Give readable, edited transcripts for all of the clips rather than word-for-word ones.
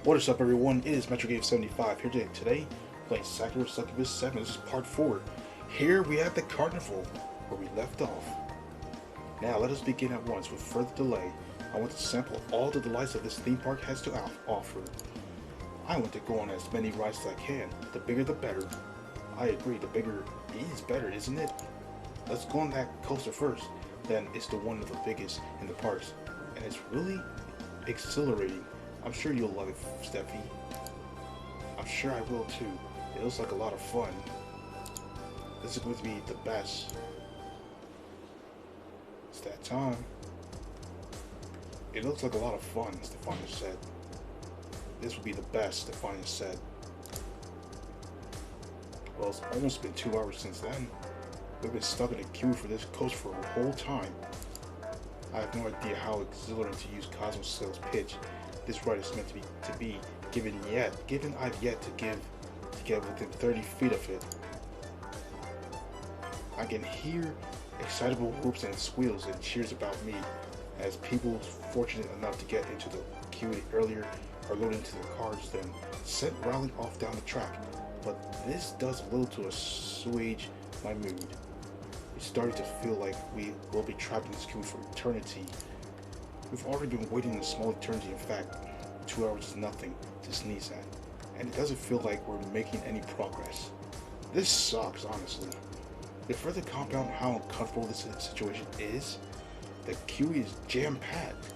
What is up, everyone? It is Metro Game 75 here today, playing Sakura Succubus 7. This is part 4. Here we have the carnival, where we left off. Now let us begin at once. With further delay, I want to sample all the delights that this theme park has to offer. I want to go on as many rides as I can. The bigger the better. I agree, the bigger is better, isn't it? Let's go on that coaster first. Then it's the one of the biggest in the parks, and it's really exhilarating. I'm sure you'll love it, Steffi. I'm sure I will too. It looks like a lot of fun. This is going to be the best. It's that time. It looks like a lot of fun, Stefania said. This will be the best, Stefania said. Well, it's almost been 2 hours since then. We've been stuck in a queue for this coaster for a whole time. I have no idea how exhilarating to use Cosmosail's pitch this ride is meant to be given I've yet to get within 30 feet of it. I can hear excitable whoops and squeals and cheers about me as people fortunate enough to get into the queue earlier are loaded into their cars, then sent rallying off down the track. But this does little to assuage my mood. It's starting to feel like we will be trapped in this queue for eternity. We've already been waiting a small eternity. In fact, 2 hours is nothing to sneeze at, and it doesn't feel like we're making any progress. This sucks, honestly. To further compound how uncomfortable this situation is, the queue is jam-packed.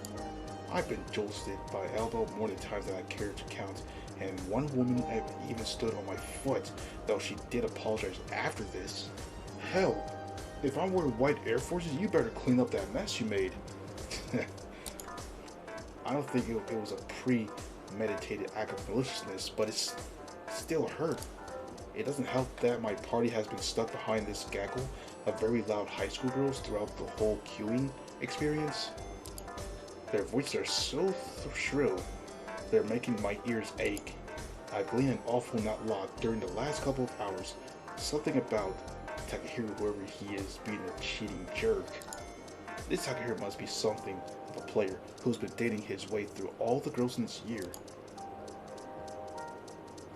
I've been jolted by elbow more than times than I care to count, and one woman even stood on my foot, though she did apologize after this. Hell, if I'm wearing white Air Forces, you better clean up that mess you made. I don't think it was a premeditated act of maliciousness, but it's still hurt. It doesn't help that my party has been stuck behind this gaggle of very loud high school girls throughout the whole queuing experience. Their voices are so shrill, they're making my ears ache. I gleaned an awful not lot during the last couple of hours. Something about Takahiro, whoever he is, being a cheating jerk. This Takahiro must be something of a player who's been dating his way through all the girls in this year.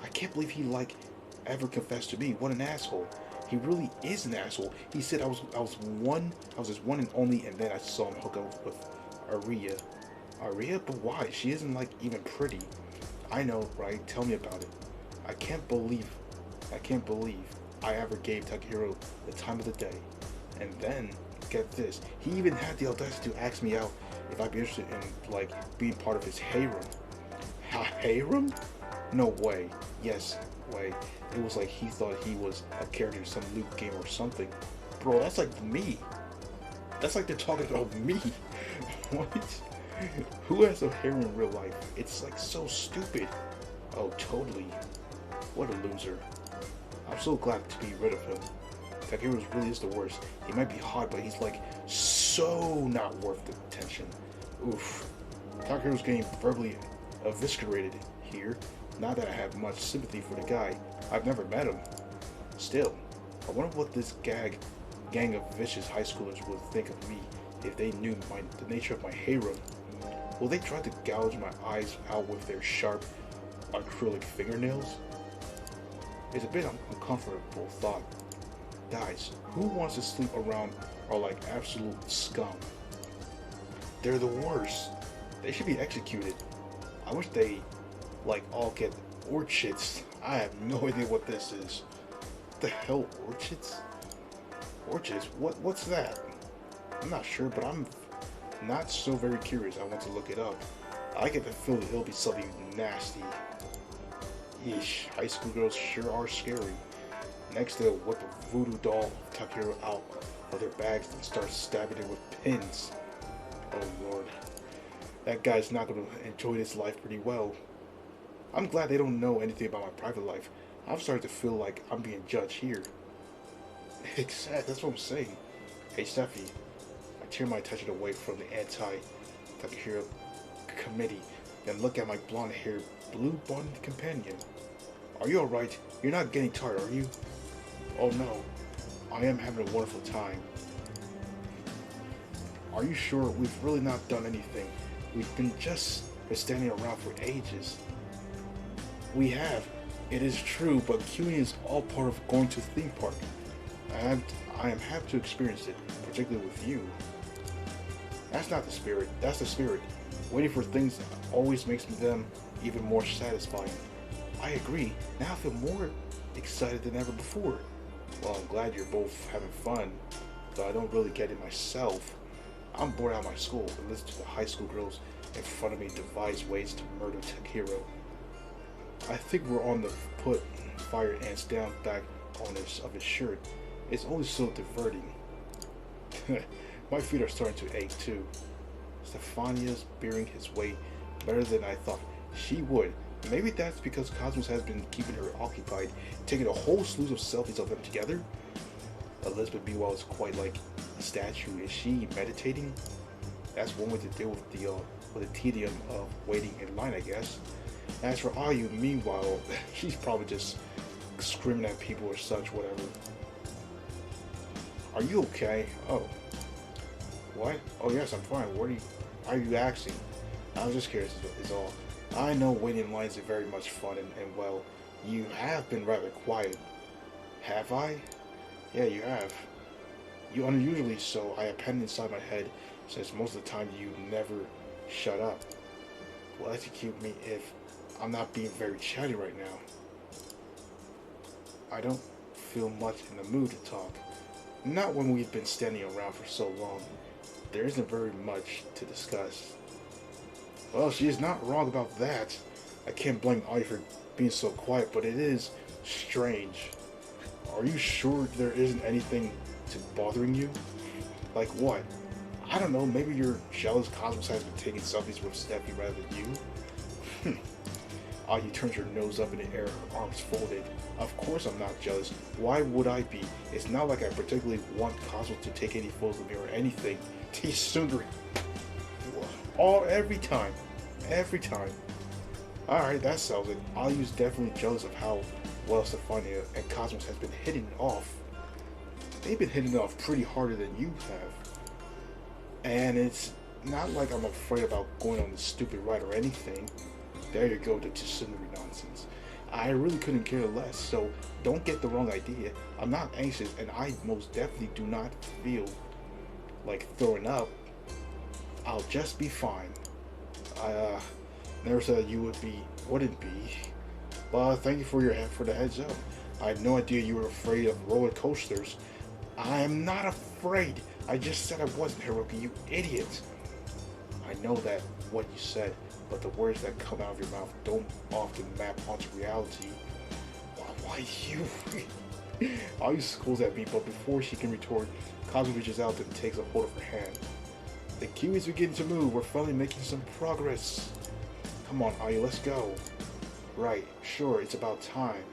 I can't believe he ever confessed to me. What an asshole. He really is an asshole. He said I was his one and only, and then I saw him hook up with Aria. Aria? But why? She isn't even pretty. I know, right? Tell me about it. I can't believe I ever gave Takahiro the time of the day. And then, get this, he even had the audacity to ask me out if I'd be interested in, being part of his harem. Harem? No way. Yes, way. It was like he thought he was a character in some loot game or something. Bro, that's like me. That's like they're talking about me. What? Who has a harem in real life? It's so stupid. Oh, totally. What a loser. I'm so glad to be rid of him. Takahiro really is the worst. He might be hot, but he's so not worth the attention. Oof. Takehiro's getting verbally eviscerated here. Not that I have much sympathy for the guy. I've never met him. Still, I wonder what this gang of vicious high schoolers would think of me if they knew the nature of my harem. Will they try to gouge my eyes out with their sharp acrylic fingernails? It's a bit uncomfortable thought. Guys, who wants to sleep around are like absolute scum. They're the worst. They should be executed. I wish they all get orchids. I have no idea what this is. What the hell, orchids? Orchids? What's that? I'm not sure, but I'm not so very curious. I want to look it up. I get the feeling it'll be something nasty. Yeesh, high school girls sure are scary. Next, they'll whip a voodoo doll of Takahiro out of their bags and start stabbing it with pins. Oh lord. That guy's not going to enjoy his life pretty well. I'm glad they don't know anything about my private life. I'm starting to feel like I'm being judged here. Exactly, that's what I'm saying. Hey Steffi, I turn my attention away from the anti-Takahiro committee, then look at my blonde-haired, blue-buttoned companion. Are you alright? You're not getting tired, are you? Oh no, I am having a wonderful time. Are you sure? We've really not done anything. We've been standing around for ages. We have. It is true, but queuing is all part of going to the theme park. I am happy to experience it, particularly with you. That's not the spirit. That's the spirit. Waiting for things always makes them even more satisfying. I agree. Now I feel more excited than ever before. Well, I'm glad you're both having fun, though I don't really get it myself. I'm bored out of my school and listen to the high school girls in front of me devise ways to murder Takiro. I think we're on the put fire ants down back on of his shirt. It's always so diverting. My feet are starting to ache too. Stefania's bearing his weight better than I thought she would. Maybe that's because Cosmos has been keeping her occupied, taking a whole slew of selfies of them together. Elizabeth, meanwhile, is quite like a statue. Is she meditating? That's one way to deal with the tedium of waiting in line, I guess. As for Ayu, meanwhile, she's probably just screaming at people or such, whatever. Are you okay? Oh. What? Oh yes, I'm fine. What are you asking? I was just curious is all. I know waiting in lines is very much fun and well, you have been rather quiet. Have I? Yeah, you have. You unusually so, I append inside my head, since most of the time you never shut up. Will execute me if I'm not being very chatty right now. I don't feel much in the mood to talk. Not when we've been standing around for so long. There isn't very much to discuss. Well, she is not wrong about that. I can't blame Ayu for being so quiet, but it is strange. Are you sure there isn't anything to bothering you? Like what? I don't know, maybe you're jealous Cosmos has been taking selfies with Steffi rather than you? Ayu turns her nose up in the air, her arms folded. Of course I'm not jealous. Why would I be? It's not like I particularly want Cosmos to take any photos of me or anything. He's sundering. Every time. Every time. Alright, that sells it. Ayu's definitely jealous of how well Stefania and Cosmos has been hitting it off. They've been hitting it off pretty harder than you have. And it's not like I'm afraid about going on this stupid ride or anything. There you go, the tsundere nonsense. I really couldn't care less, so don't get the wrong idea. I'm not anxious, and I most definitely do not feel like throwing up. I'll just be fine. I never said you wouldn't be. But thank you for the heads up. I had no idea you were afraid of roller coasters. I am not afraid. I just said I wasn't, Hiroki, you idiot. I know that what you said, but the words that come out of your mouth don't often map onto reality. Why you? Ayu scolds at me, but before she can retort, Cosmo reaches out and takes a hold of her hand. The queue is beginning to move. We're finally making some progress. Come on, Ayu, let's go. Right, sure, it's about time.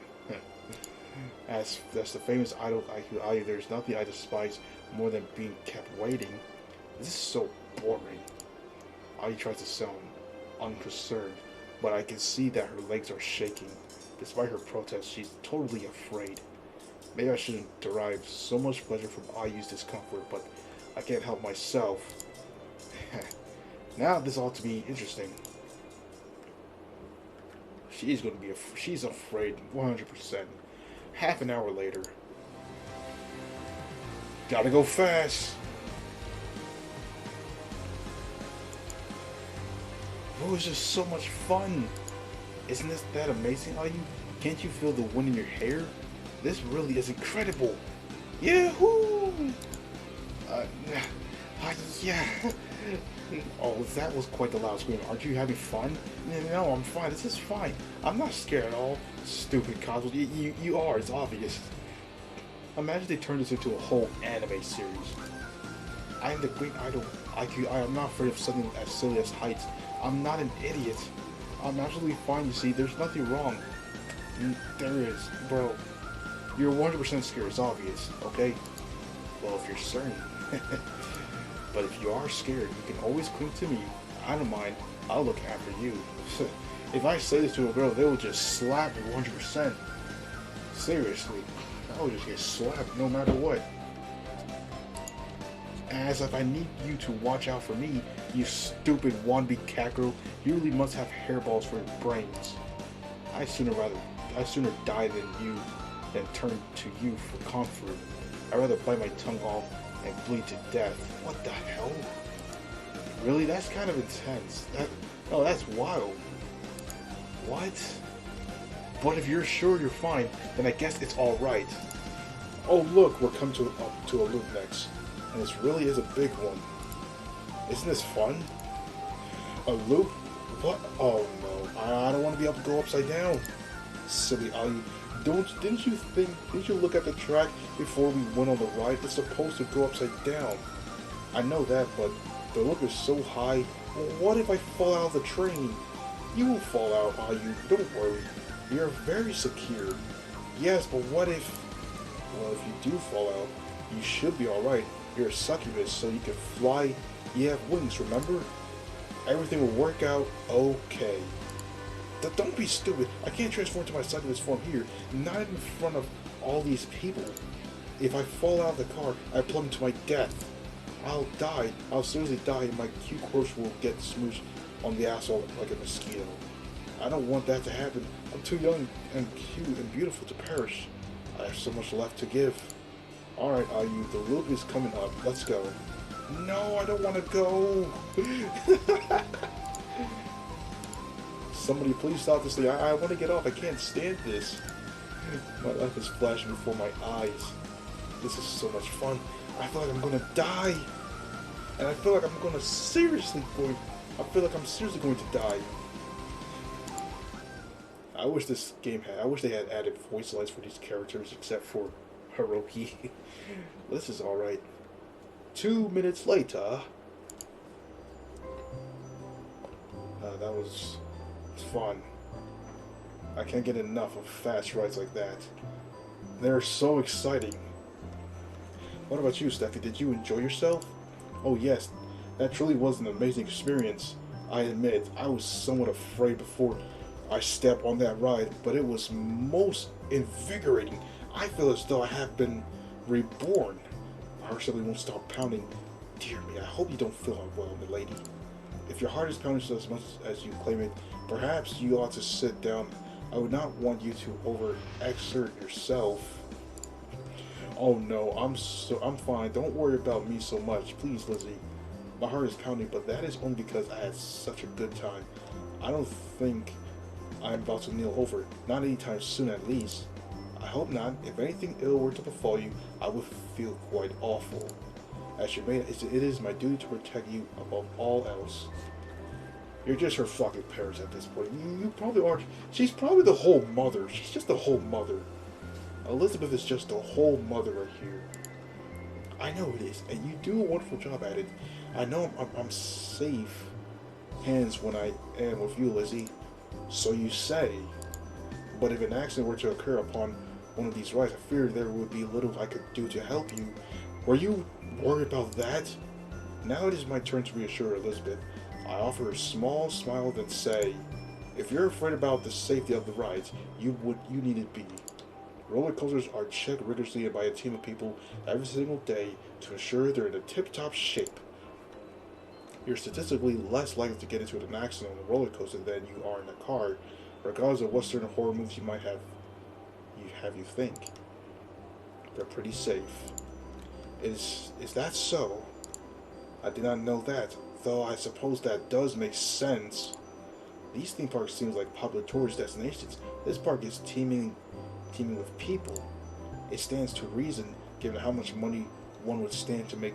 As that's the famous idol IQ Ayu, there's nothing I despise more than being kept waiting. This is so boring. Ayu tries to sound unconcerned, but I can see that her legs are shaking. Despite her protest, she's totally afraid. Maybe I shouldn't derive so much pleasure from Ayu's discomfort, but I can't help myself. Now this ought to be interesting. She's afraid 100%. Half an hour later. Gotta go fast. Oh, it's just so much fun. Isn't this that amazing, Ayu? Can't you feel the wind in your hair? This really is incredible. Yahoo! Yeah. Oh, that was quite the loud scream. Aren't you having fun? No, I'm fine. This is fine. I'm not scared at all. Stupid Cosmos. You are. It's obvious. Imagine they turned this into a whole anime series. I am the great idol IQ. I am not afraid of something as silly as heights. I'm not an idiot. I'm absolutely fine, you see. There's nothing wrong. There is. Bro, you're 100% scared. It's obvious, okay? Well, if you're certain. But if you are scared, you can always cling to me. I don't mind. I'll look after you. If I say this to a girl, they will just slap me 100%. Seriously. I will just get slapped no matter what. As if I need you to watch out for me, you stupid wannabe cat girl. You really must have hairballs for brains. I sooner rather, I sooner die than turn to you for comfort. I'd rather bite my tongue off and bleed to death. What the hell? Really? That's kind of intense. No, that's wild. What? But if you're sure you're fine, then I guess it's alright. Oh look, we're coming up to a loop next. And this really is a big one. Isn't this fun? A loop? What? Oh no, I don't want to be able to go upside down. Silly Ali. Didn't you look at the track before we went on the ride? It's supposed to go upside down. I know that, but the loop is so high. What if I fall out of the train? You won't fall out, Ayu. Don't worry. You're very secure. Yes, but what if... Well, if you do fall out, you should be alright. You're a succubus, so you can fly. You have wings, remember? Everything will work out okay. Don't be stupid. I can't transform to my succubus form here. Not in front of all these people. If I fall out of the car, I plummet to my death. I'll die. I'll seriously die, and my cute corpse will get smooshed on the asshole like a mosquito. I don't want that to happen. I'm too young and cute and beautiful to perish. I have so much left to give. Alright, Ayu, the loop is coming up. Let's go. No, I don't want to go. Somebody please stop this thing. I want to get off. I can't stand this. My life is flashing before my eyes. This is so much fun. I feel like I'm going to die. And I feel like I'm seriously going to die. I wish they had added voice lines for these characters except for Hiroki. This is alright. 2 minutes later. That was fun. I can't get enough of fast rides like that. They're so exciting. What about you, Steffi? Did you enjoy yourself? Oh yes, that truly was an amazing experience. I admit, I was somewhat afraid before I stepped on that ride, but it was most invigorating. I feel as though I have been reborn. My heart simply won't stop pounding. Dear me, I hope you don't feel unwell, milady. If your heart is pounding as much as you claim it, perhaps you ought to sit down. I would not want you to overexert yourself. Oh no, I'm fine. Don't worry about me so much. Please, Lizzie. My heart is pounding, but that is only because I had such a good time. I don't think I'm about to kneel over. Not anytime soon, at least. I hope not. If anything ill were to befall you, I would feel quite awful. As your maid, it is my duty to protect you above all else. You're just her fucking parents at this point. You probably aren't. She's probably the whole mother. She's just the whole mother. Elizabeth is just the whole mother right here. I know it is, and you do a wonderful job at it. I know I'm safe hands when I am with you, Lizzie. So you say. But if an accident were to occur upon one of these rides, I fear there would be little I could do to help you. Were you worried about that? Now it is my turn to reassure Elizabeth. I offer a small smile that say, if you're afraid about the safety of the rides, you need to be. Roller coasters are checked rigorously by a team of people every single day to ensure they're in a tip-top shape. You're statistically less likely to get into an accident on a roller coaster than you are in a car, regardless of what certain horror movies you might have you think. They're pretty safe. Is that so? I did not know that, though I suppose that does make sense. These theme parks seem like popular tourist destinations. This park is teeming with people. It stands to reason, given how much money one would stand to make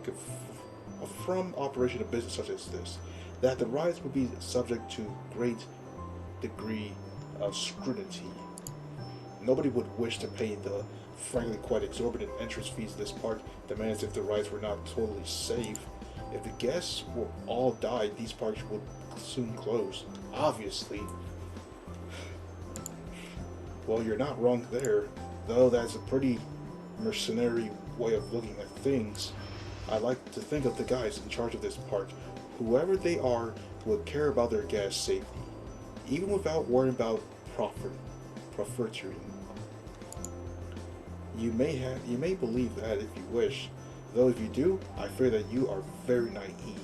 from operation a business such as this, that the rides would be subject to great degree of scrutiny. Nobody would wish to pay the frankly quite exorbitant entrance fees this park demands if the rides were not totally safe. If the guests were all died, these parks would soon close. Obviously. Well, you're not wrong there, though that's a pretty mercenary way of looking at things. I like to think of the guys in charge of this park, whoever they are, will care about their guests' safety, even without worrying about profiteering. You may believe that if you wish, though if you do, I fear that you are very naive.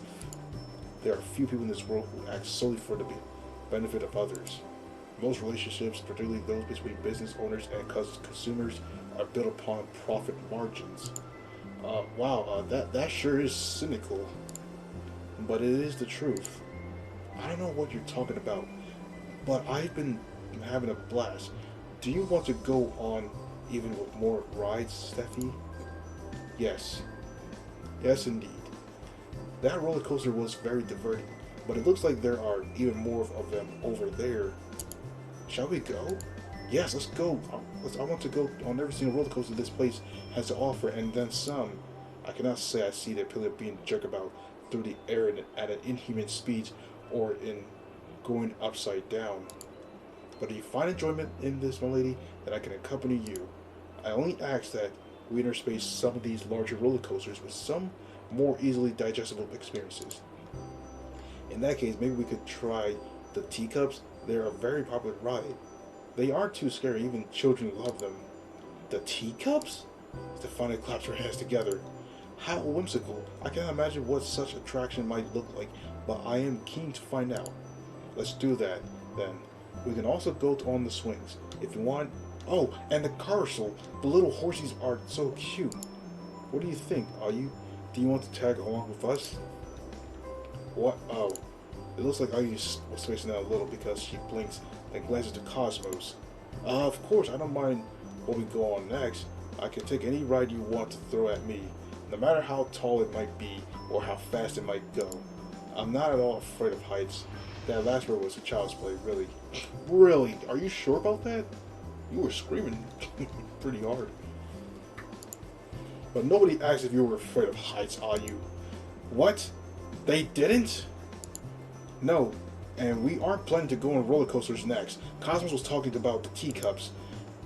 There are few people in this world who act solely for the benefit of others. Most relationships, particularly those between business owners and consumers, are built upon profit margins. Wow, that sure is cynical, but it is the truth. I don't know what you're talking about, but I've been having a blast. Do you want to go on even with more rides, Steffi? Yes. Yes, indeed. That roller coaster was very diverting, but it looks like there are even more of them over there. Shall we go? Yes, let's go. I want to go on every single roller coaster this place has to offer, and then some. I cannot say I see the pillar being jerked about through the air at an inhuman speed or in going upside down. But if you find enjoyment in this, my lady, then I can accompany you. I only ask that we interspace some of these larger roller coasters with some more easily digestible experiences. In that case, maybe we could try the teacups. They're a very popular ride. They aren't too scary, even children love them. The teacups? Stefania claps her hands together. How whimsical. I cannot imagine what such attraction might look like, but I am keen to find out. Let's do that, then. We can also go on the swings, if you want. Oh, and the carousel. The little horsies are so cute. What do you think? Do you want to tag along with us? What? Oh. It looks like Ayu was spacing out a little because she blinks and glances to Cosmos. Of course, I don't mind what we go on next. I can take any ride you want to throw at me, no matter how tall it might be or how fast it might go. I'm not at all afraid of heights. That last word was a child's play, really. Really? Are you sure about that? You were screaming pretty hard. But nobody asked if you were afraid of heights, Ayu. What? They didn't? No, and we aren't planning to go on roller coasters next. Cosmos was talking about the teacups.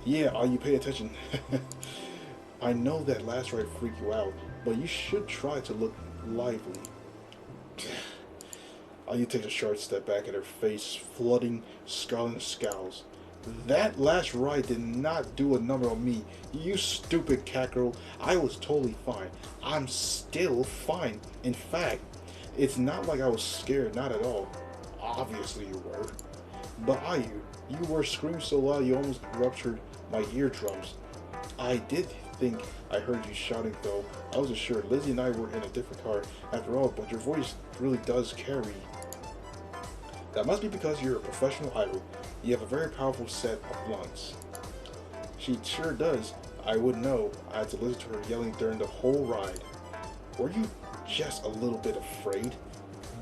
Yeah, you pay attention. I know that last ride freaked you out, but you should try to look lively. You takes a short step back and her face flooding scarlet scowls. That last ride did not do a number on me. You stupid cat girl. I was totally fine. I'm still fine. In fact, it's not like I was scared, not at all. Obviously you were. But you were screaming so loud you almost ruptured my eardrums. I did think I heard you shouting though. I wasn't sure. Lizzie and I were in a different car after all, but your voice really does carry. That must be because you're a professional idol. You have a very powerful set of lungs. She sure does. I would know. I had to listen to her yelling during the whole ride. Were you just a little bit afraid?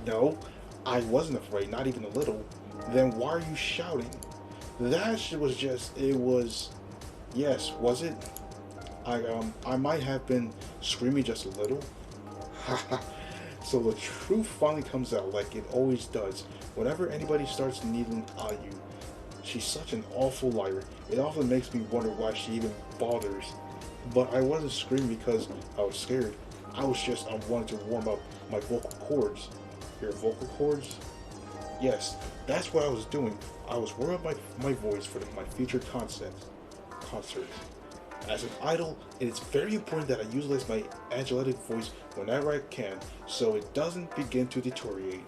No, I wasn't afraid, not even a little. Then why are you shouting? That was just, it was, yes, was it? I might have been screaming just a little. So the truth finally comes out like it always does. Whenever anybody starts needling Ayu, she's such an awful liar. It often makes me wonder why she even bothers. But I wasn't screaming because I was scared. I wanted to warm up my vocal cords. Your vocal cords? Yes, that's what I was doing. I was warming up my voice for my future concerts. As an idol, it is very important that I utilize my angelic voice whenever I can, so it doesn't begin to deteriorate.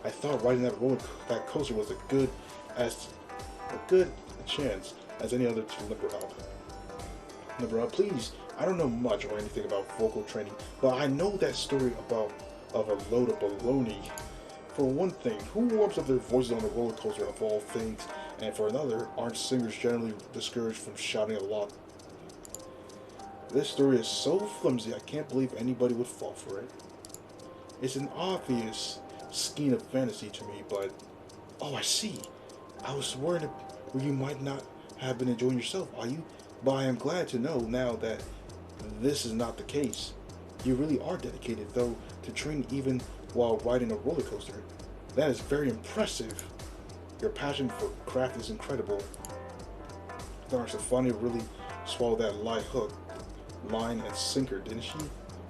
I thought riding that coaster was a good chance as any other to limber up. Please. I don't know much or anything about vocal training, but I know that story of a load of baloney. For one thing, who warms up their voices on a roller coaster of all things? And for another, aren't singers generally discouraged from shouting a lot? This story is so flimsy, I can't believe anybody would fall for it. It's an obvious skein of fantasy to me, but... Oh, I see. I was worried you might not have been enjoying yourself, are you? But I am glad to know now that this is not the case. You really are dedicated, though, to training even while riding a roller coaster. That is very impressive. Your passion for craft is incredible. Darn, Stefania really swallowed that line and sinker, didn't she?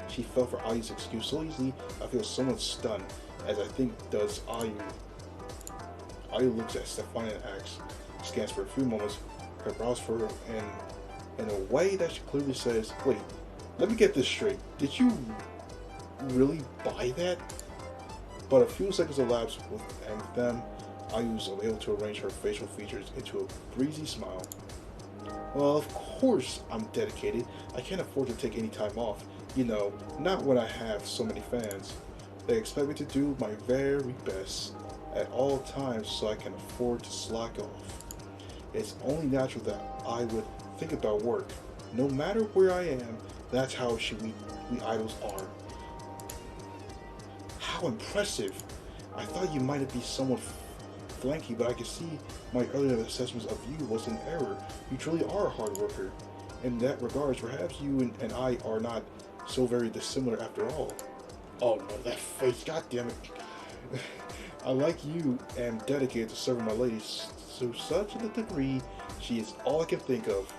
She fell for Ayu's excuse so easily. I feel somewhat stunned, as I think does Ayu. Ayu looks at Stefania and asks, scans for a few moments, her brows furrow, and in a way that she clearly says, wait, let me get this straight. Did you really buy that? But a few seconds elapse and with them Ayu was able to arrange her facial features into a breezy smile. Well, of course I'm dedicated. I can't afford to take any time off. You know, not when I have so many fans. They expect me to do my very best at all times so I can afford to slack off. It's only natural that I would think about work. No matter where I am, that's how we idols are. How impressive! I thought you might be somewhat flanky, but I can see my earlier assessments of you was an error. You truly are a hard worker. In that regards, perhaps you and I are not so very dissimilar after all. Oh no, that face, god damn it. I, like you, am dedicated to serving my lady to such a degree she is all I can think of.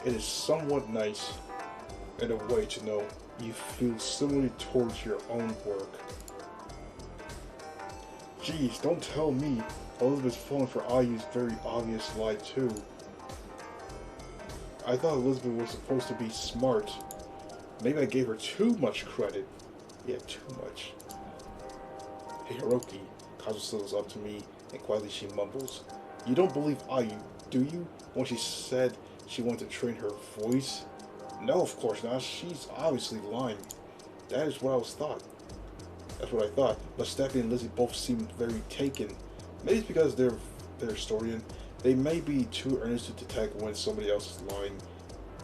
It is somewhat nice, in a way, to know you feel similarly towards your own work. Geez, don't tell me Elizabeth's falling for Ayu's very obvious lie too. I thought Elizabeth was supposed to be smart. Maybe I gave her too much credit. Yeah, too much. Hey Hiroki, Kazu sidles up to me and quietly she mumbles. You don't believe Ayu, do you? When she said she wanted to train her voice? No, of course not. She's obviously lying. That is what I was thought. That's what I thought. But Steffi and Lizzie both seem very taken. Maybe it's because they're historian. They may be too earnest to detect when somebody else is lying.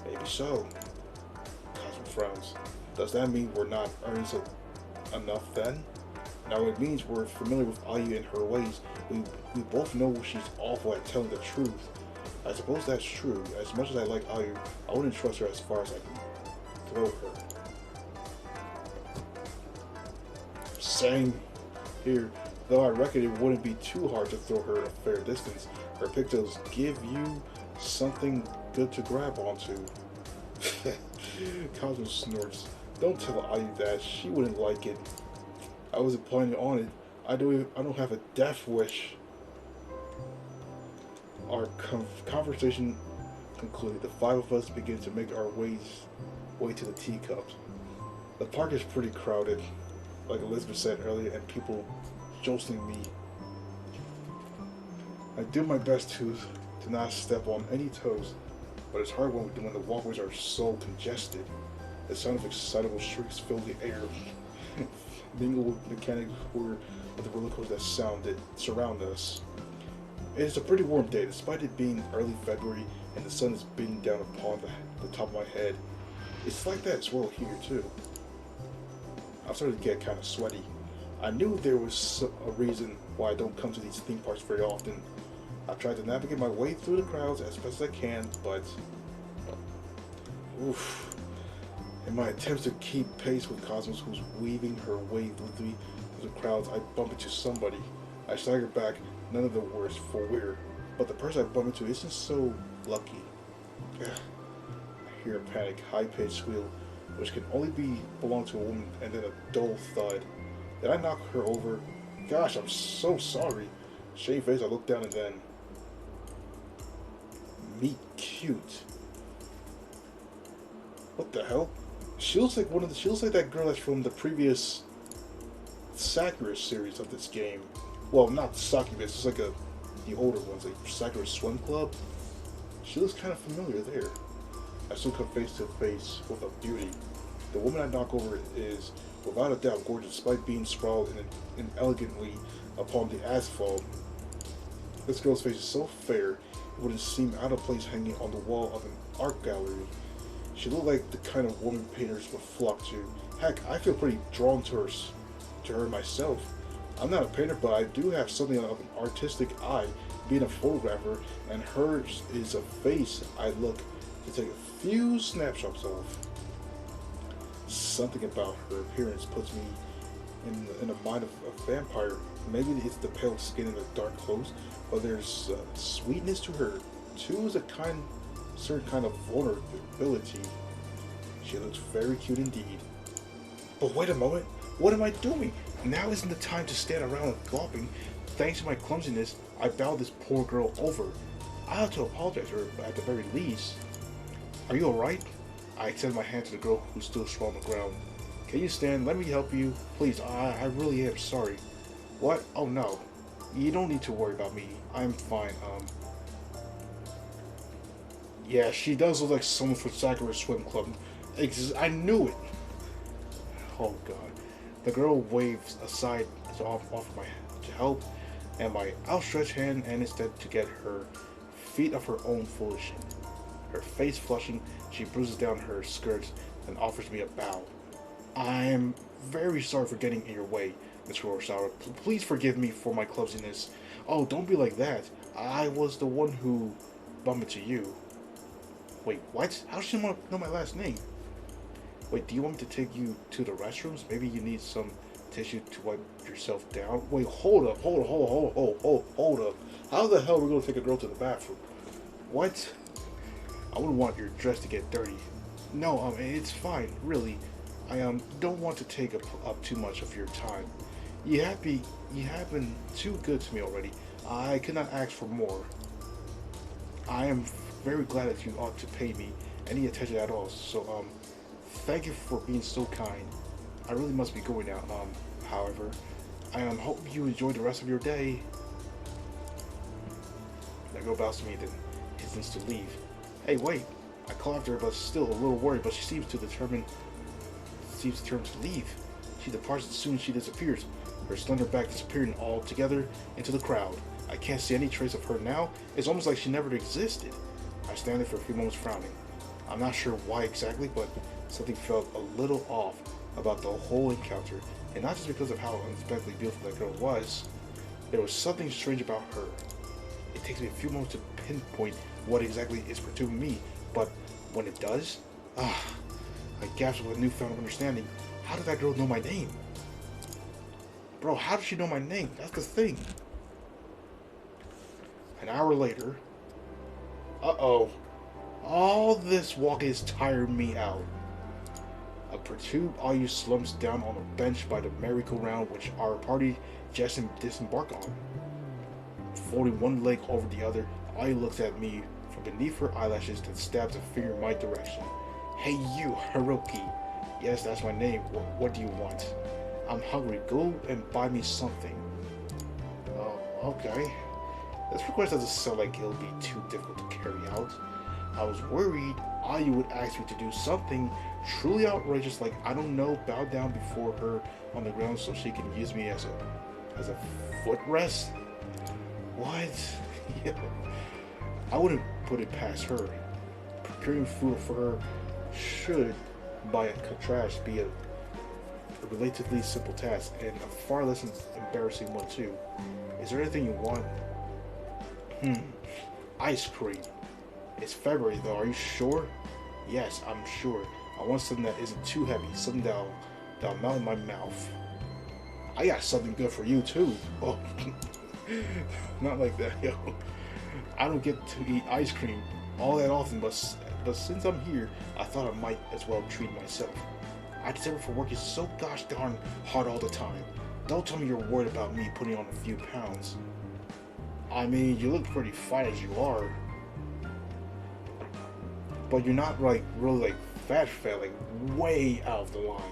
Maybe so. Cosmo frowns. Does that mean we're not earnest enough then? Now it means we're familiar with Ayu and her ways. We both know she's awful at telling the truth. I suppose that's true. As much as I like Ayu, I wouldn't trust her as far as I can throw her. Same here, though I reckon it wouldn't be too hard to throw her a fair distance. Her pigtails give you something good to grab onto. Cosmo snorts. Don't tell Ayu that. She wouldn't like it. I wasn't planning on it. I don't have a death wish. Our conversation concluded. The five of us begin to make our way to the teacups. The park is pretty crowded, like Elizabeth said earlier, and people jostling me. I do my best to not step on any toes, but it's hard when the walkways are so congested. The sound of excitable shrieks fill the air, mingle with mechanics with the roller coasters that surround us. It is a pretty warm day, despite it being early February and the sun is beating down upon the top of my head. It's like that as well here too. I'm starting to get kind of sweaty. I knew there was a reason why I don't come to these theme parks very often. I've tried to navigate my way through the crowds as best as I can, but oof. In my attempts to keep pace with Cosmos, who's weaving her way through the crowds, I bump into somebody. I stagger back, none of the worse for wear, but the person I bump into isn't so lucky. I hear a panic, high-pitched squeal, which can only belong to a woman, and then a dull thud. Did I knock her over? Gosh, I'm so sorry. Shame face, I look down and then meet cute. What the hell? She looks like that girl that's from the previous Sakura series of this game. Well, not Succubus, it's like the older ones, like Sakura Swim Club. She looks kind of familiar there. I soon come face to face with a beauty. The woman I knock over is, without a doubt, gorgeous, despite being sprawled inelegantly upon the asphalt. This girl's face is so fair, it wouldn't seem out of place hanging on the wall of an art gallery. She looked like the kind of woman painters would flock to. Heck, I feel pretty drawn to her myself. I'm not a painter, but I do have something of an artistic eye, being a photographer, and hers is a face I look to take a few snapshots of. Something about her appearance puts me in the mind of a vampire. Maybe it's the pale skin and the dark clothes, but there's sweetness to her. Too is a certain kind of vulnerability. She looks very cute indeed. But wait a moment, what am I doing? Now isn't the time to stand around gawping. Thanks to my clumsiness, I bowed this poor girl over. I have to apologize to her at the very least. Are you alright? I extend my hand to the girl who's still sprawled on the ground. Can you stand? Let me help you. Please, I really am sorry. What? Oh no. You don't need to worry about me. I'm fine. Yeah, she does look like someone from Sakura Swim Club. I knew it. Oh god. The girl waves aside to offer my to help, and my outstretched hand, and instead to get her feet of her own foolishness. Her face flushing, she bruises down her skirts and offers me a bow. I'm very sorry for getting in your way, Miss Kurosawa. Please forgive me for my clumsiness. Oh, don't be like that. I was the one who bumped into you. Wait, what? How does she know my last name? Wait, do you want me to take you to the restrooms? Maybe you need some tissue to wipe yourself down? Wait, hold up. Hold up. How the hell are we going to take a girl to the bathroom? What? I wouldn't want your dress to get dirty. No, it's fine, really. I don't want to take up too much of your time. You have been too good to me already. I could not ask for more. I am very glad that you ought to pay me any attention at all. So, thank you for being so kind. I really must be going now. However, I hope you enjoy the rest of your day. That girl bows to me, then hastens to leave. Hey, wait! I call after her, but still a little worried. But she seems determined to leave. She departs as soon as she disappears, her slender back disappearing altogether into the crowd. I can't see any trace of her now. It's almost like she never existed. I stand there for a few moments frowning. I'm not sure why exactly, but something felt a little off about the whole encounter, and not just because of how unexpectedly beautiful that girl was. There was something strange about her. It takes me a few moments to pinpoint what exactly is perturbing me, but when it does, I gasp with a newfound understanding. How did that girl know my name? Bro, how did she know my name? That's the thing. An hour later, all this walking is tiring me out. A perturbed Ayu slumps down on a bench by the merry-go-round which our party just disembarked on. Folding one leg over the other, Ayu looks at me from beneath her eyelashes and stabs a finger in my direction. Hey you, Hiroki. Yes, that's my name. What do you want? I'm hungry. Go and buy me something. Oh, okay. This request doesn't sound like it'll be too difficult to carry out. I was worried Ayu would ask me to do something truly outrageous, like, I don't know, bow down before her on the ground so she can use me as a footrest? What? Yeah. I wouldn't put it past her. Procuring food for her should, by contrast, be a relatively simple task, and a far less embarrassing one too. Is there anything you want? Ice cream. It's February though, are you sure? Yes, I'm sure. I want something that isn't too heavy, something that'll melt in my mouth. I got something good for you too. Oh, not like that, yo. I don't get to eat ice cream all that often, but since I'm here, I thought I might as well treat myself. I deserve it for working so gosh darn hard all the time. Don't tell me you're worried about me putting on a few pounds. I mean, you look pretty fine as you are. But you're not like really like fat, like way out of the line.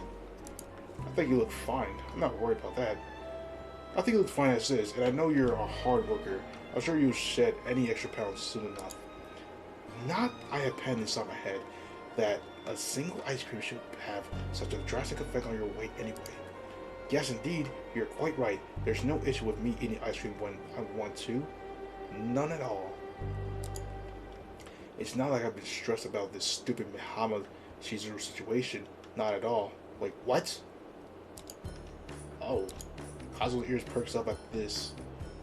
I think you look fine. I'm not worried about that. I think you look fine as is, and I know you're a hard worker. I'm sure you'll shed any extra pounds soon enough. Not I have penned inside my head that a single ice cream should have such a drastic effect on your weight anyway. Yes, indeed, you're quite right. There's no issue with me eating ice cream when I want to. None at all. It's not like I've been stressed about this stupid Mihama Shizuru situation. Not at all. Wait, what? Oh. Kazu's ears perks up at this.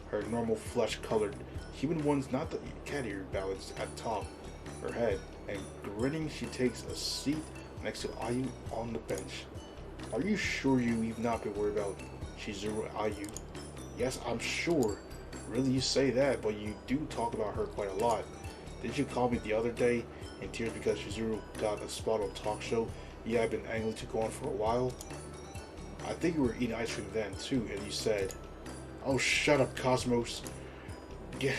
Her normal flesh-colored, human ones, not the cat ear balance at the top of her head. And grinning, she takes a seat next to Ayu on the bench. Are you sure you've not been worried about Shizuru Ayu? Yes, I'm sure. Really, you say that, but you do talk about her quite a lot. Did you call me the other day in tears because Shizuru got a spot on talk show? Yeah, I've been angling to go on for a while. I think you were eating ice cream then too, and you said, "Oh, shut up, Cosmos." Yeah.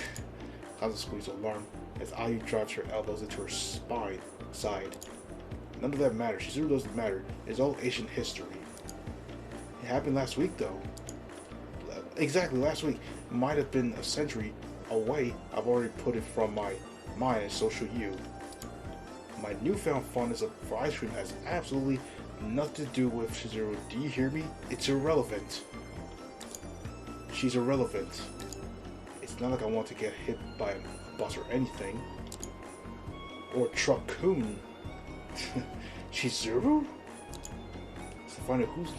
Cosmos squeezed alarm as Ayu drops her elbows into her side. None of that matters. Shizuru doesn't matter. It's all ancient history. It happened last week, though. Exactly, last week. might have been a century away, I've already put it from my mind, and so should you. My newfound fondness for ice cream has absolutely nothing to do with Chizuru. Do you hear me? It's irrelevant. She's irrelevant. It's not like I want to get hit by a bus or anything. Or Truck-kun. Chizuru? To find out who's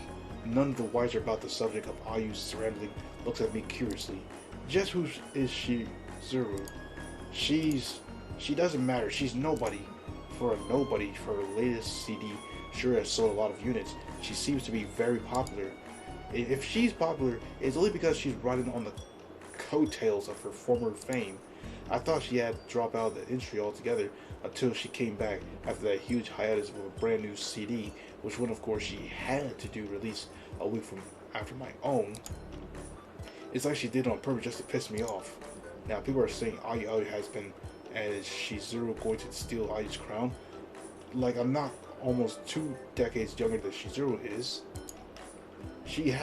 none the wiser about the subject of Ayu's surrounding looks at me curiously. Just who is Chizuru? She doesn't matter. She's nobody. For a nobody, for her latest CD sure has sold a lot of units. She seems to be very popular. If she's popular, it's only because she's riding on the coattails of her former fame. I thought she had dropped out of the industry altogether until she came back after that huge hiatus with a brand new CD, which one of course she had to do release a week from after my own. It's like she did it on purpose just to piss me off. Now people are saying Ayu has been, and is Chizuru going to steal Ayu's crown? Like, I'm not almost 2 decades younger than Chizuru is. She's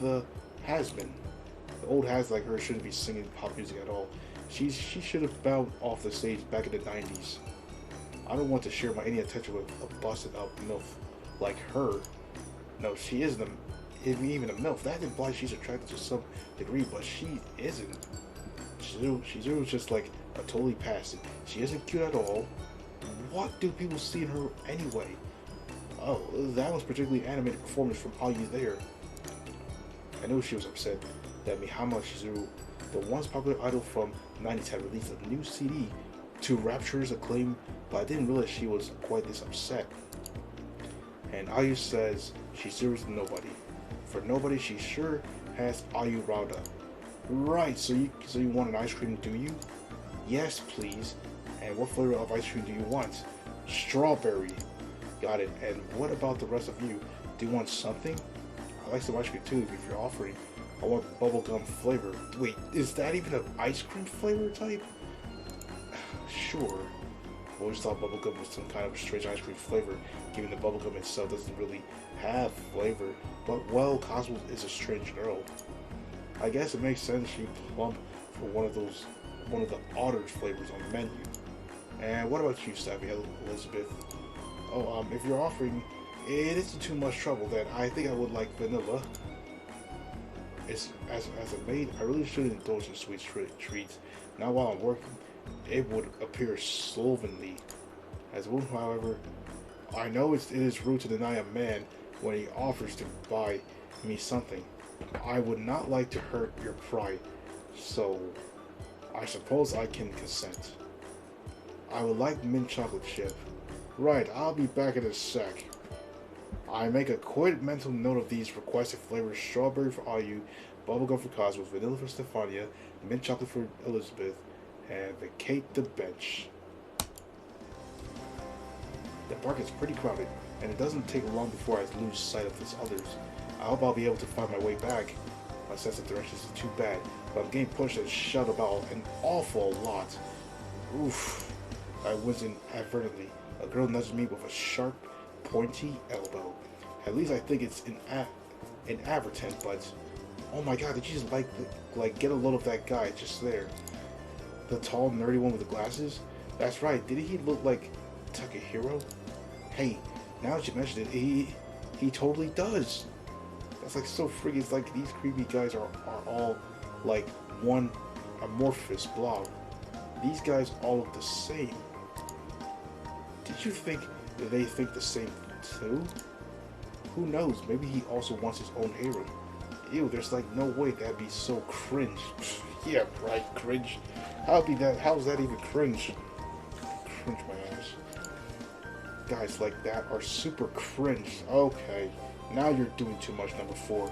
the has-been. The old has like her shouldn't be singing pop music at all. She should have bowed off the stage back in the 90s. I don't want to share any attention with a busted up MILF like her. No, she isn't even a MILF. That implies she's attracted to some degree, but she isn't. Chizuru's just like a totally passive. She isn't cute at all. What do people see in her anyway? Oh, that was particularly animated performance from Ayu there. I knew she was upset that Mihama Chizuru, the once popular idol from the 90s, had released a new CD to rapturous acclaim, but I didn't realize she was quite this upset. And Ayu says Chizuru's nobody. For nobody, she sure has Ayu riled up. Right, so you want an ice cream, do you? Yes, please. And what flavor of ice cream do you want? Strawberry. Got it. And what about the rest of you? Do you want something? I like some ice cream too, if you're offering. I want bubblegum flavor. Wait, is that even an ice cream flavor type? Sure. I always thought bubblegum was some kind of strange ice cream flavor, given the bubblegum itself doesn't really have flavor. But, well, Cosmo is a strange girl. I guess it makes sense she plumped for one of the otter flavors on the menu. And what about you, Savvy Elizabeth? Oh, if you're offering it isn't too much trouble, then I think I would like vanilla. As a maid, I really shouldn't indulge in sweet treats. Not while I'm working. It would appear slovenly. As a woman, however, I know it is rude to deny a man when he offers to buy me something. I would not like to hurt your pride, so I suppose I can consent. I would like mint chocolate chip. Right, I'll be back in a sec. I make a quick mental note of these requested flavors: strawberry for Ayu, bubblegum for Cosmos, vanilla for Stefania, mint chocolate for Elizabeth, and vacate the bench. The park is pretty crowded, and it doesn't take long before I lose sight of these others. I hope I'll be able to find my way back. My sense of direction is too bad, but I'm getting pushed and shoved about an awful lot. Oof. I was inadvertently. A girl nudged me with a sharp, pointy elbow. At least I think it's an Averton, but oh my god, did you just like get a load of that guy just there? The tall, nerdy one with the glasses? That's right, didn't he look like Takahiro? Hey, now that you mention it, he totally does. That's like so freaky. It's like these creepy guys are all like one amorphous blob. These guys all look the same. Did you think that they think the same too? Who knows? Maybe he also wants his own harem. Ew, there's like no way that'd be so cringe. Yeah, right, cringe. How's that even cringe? Cringe my ass. Guys like that are super cringe. Okay, now you're doing too much, number 4.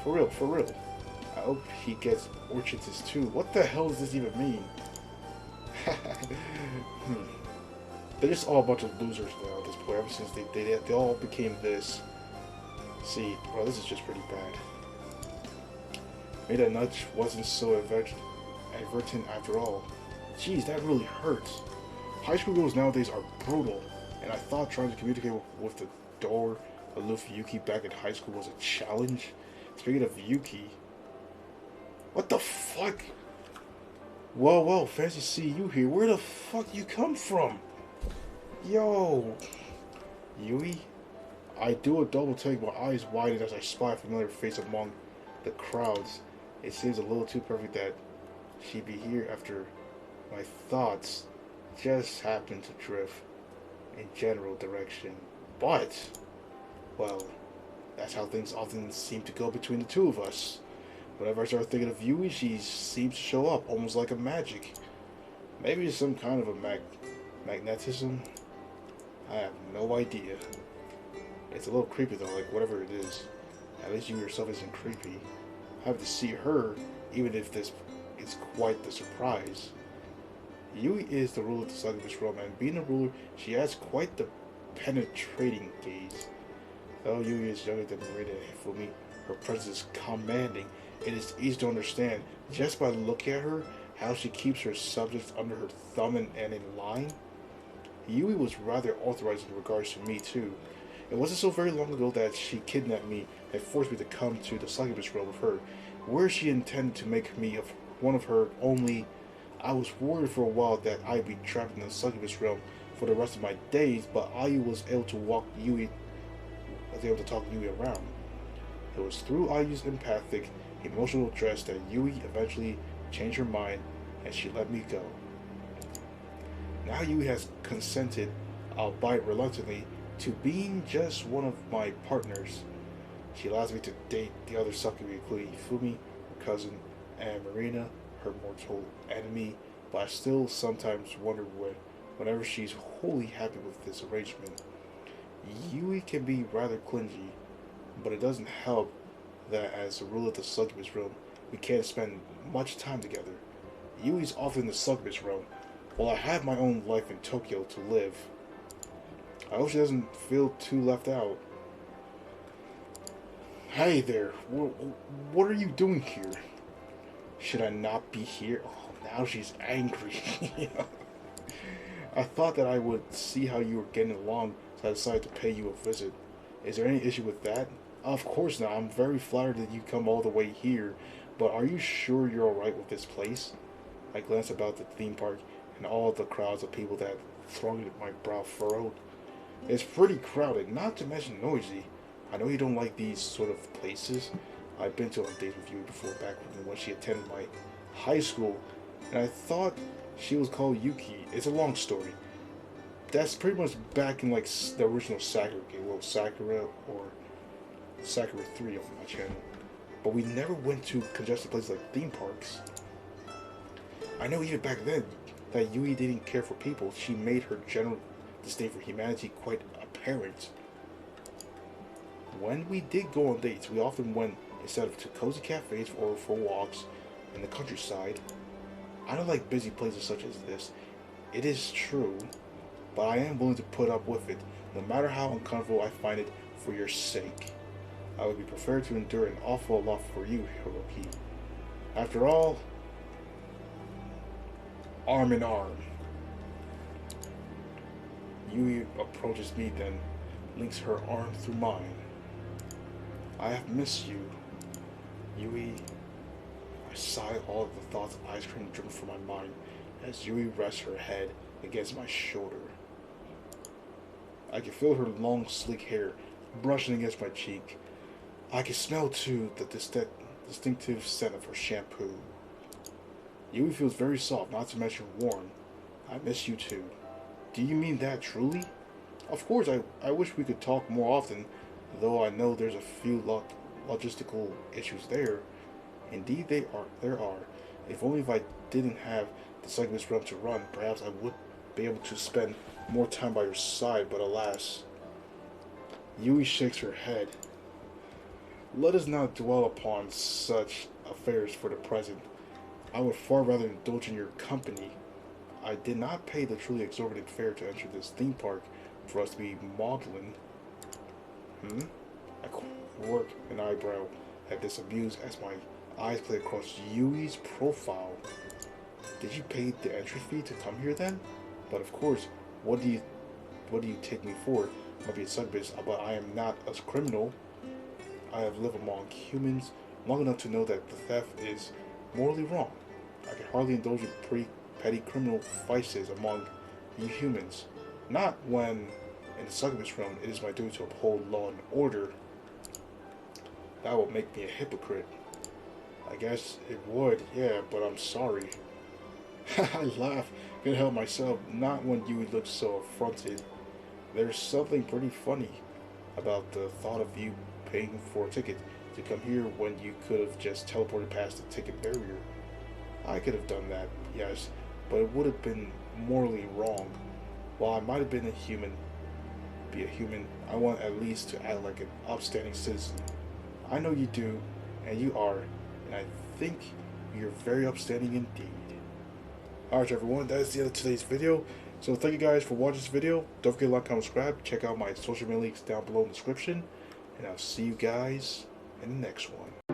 For real, for real. I hope he gets orchids too. What the hell does this even mean? They're just all a bunch of losers now at this point, ever since they all became this. See, well, this is just pretty bad. Maybe that nudge wasn't so advertent after all. Jeez, that really hurts. High school girls nowadays are brutal, and I thought trying to communicate with the door aloof Yuki back in high school was a challenge. Speaking of Yuki, What the fuck? Well, fancy see you here. Where the fuck you come from? Yo, Yui? I do a double take, my eyes widen as I spy a familiar face among the crowds. It seems a little too perfect that she'd be here after my thoughts just happen to drift in general direction. But, well, that's how things often seem to go between the two of us. Whenever I start thinking of Yui, she seems to show up, almost like a magic. Maybe it's some kind of a magnetism? I have no idea. It's a little creepy though, like whatever it is. At least you yourself isn't creepy. Having to see her, even if this is quite the surprise. Yui is the ruler of the Succubus realm, and being a ruler, she has quite the penetrating gaze. Though Yui is younger than Marina and Hifumi, her presence is commanding. It is easy to understand, just by looking at her, how she keeps her subjects under her thumb and in line. Yui was rather authorized in regards to me too. It wasn't so very long ago that she kidnapped me and forced me to come to the Succubus realm with her, where she intended to make me one of her only. I was worried for a while that I'd be trapped in the Succubus realm for the rest of my days, but Ayu was able to talk Yui around. It was through Ayu's empathic, emotional address that Yui eventually changed her mind and she let me go. Now Yui has consented, albeit reluctantly, to being just one of my partners. She allows me to date the other Succubus, including Fumi, her cousin, and Marina, her mortal enemy, but I still sometimes wonder whenever she's wholly happy with this arrangement. Yui can be rather clingy, but it doesn't help that as the ruler of the Succubus realm, we can't spend much time together. Yui's often in the Succubus realm, while I have my own life in Tokyo to live. I hope she doesn't feel too left out. Hey there, what are you doing here? Should I not be here? Oh, now she's angry. I thought that I would see how you were getting along, so I decided to pay you a visit. Is there any issue with that? Of course not. I'm very flattered that you come all the way here, but are you sure you're alright with this place? I glanced about the theme park and all the crowds of people that thronged my brow furrowed. It's pretty crowded, not to mention noisy. I know you don't like these sort of places. I've been to on dates with you before, back when she attended my high school, and I thought she was called Yuki. It's a long story. That's pretty much back in like the original Sakura game, well, Sakura or Sakura 3 on my channel. But we never went to congested places like theme parks. I know even back then that Yui didn't care for people. She made her general disdain for humanity quite apparent. When we did go on dates, we often went instead of to cozy cafes or for walks in the countryside. I don't like busy places such as this. It is true, but I am willing to put up with it, no matter how uncomfortable I find it for your sake. I would be prepared to endure an awful lot for you, Hiroki. After all, arm in arm. Yui approaches me, then links her arm through mine. I have missed you, Yui. I sigh, all of the thoughts of ice cream driven from my mind as Yui rests her head against my shoulder. I can feel her long, sleek hair brushing against my cheek. I can smell, too, the distinctive scent of her shampoo. Yui feels very soft, not to mention warm. I miss you, too. Do you mean that truly? Of course, I wish we could talk more often, though I know there's a few logistical issues there. Indeed, there are. If only if I didn't have the Succubus realm to run, perhaps I would be able to spend more time by your side, but alas. Yui shakes her head. Let us not dwell upon such affairs for the present. I would far rather indulge in your company. I did not pay the truly exorbitant fare to enter this theme park for us to be maudlin. I quirk an eyebrow at this abuse as my eyes play across Yui's profile. Did you pay the entry fee to come here then? But of course, what do you take me for? Might be a succubus, but I am not a criminal. I have lived among humans long enough to know that the theft is morally wrong. I can hardly indulge in pretty petty criminal vices among you humans. Not when, in the succubus realm, it is my duty to uphold law and order. That would make me a hypocrite. I guess it would, yeah, but I'm sorry. I laugh. Couldn't help myself, not when you look so affronted. There's something pretty funny about the thought of you paying for a ticket to come here when you could have just teleported past the ticket barrier. I could have done that, yes, but it would have been morally wrong. While I might have been be a human, I want at least to act like an upstanding citizen. I know you do, and you are, and I think you're very upstanding indeed. Alright everyone, that is the end of today's video. So thank you guys for watching this video. Don't forget to like, comment, subscribe. Check out my social media links down below in the description. And I'll see you guys in the next one.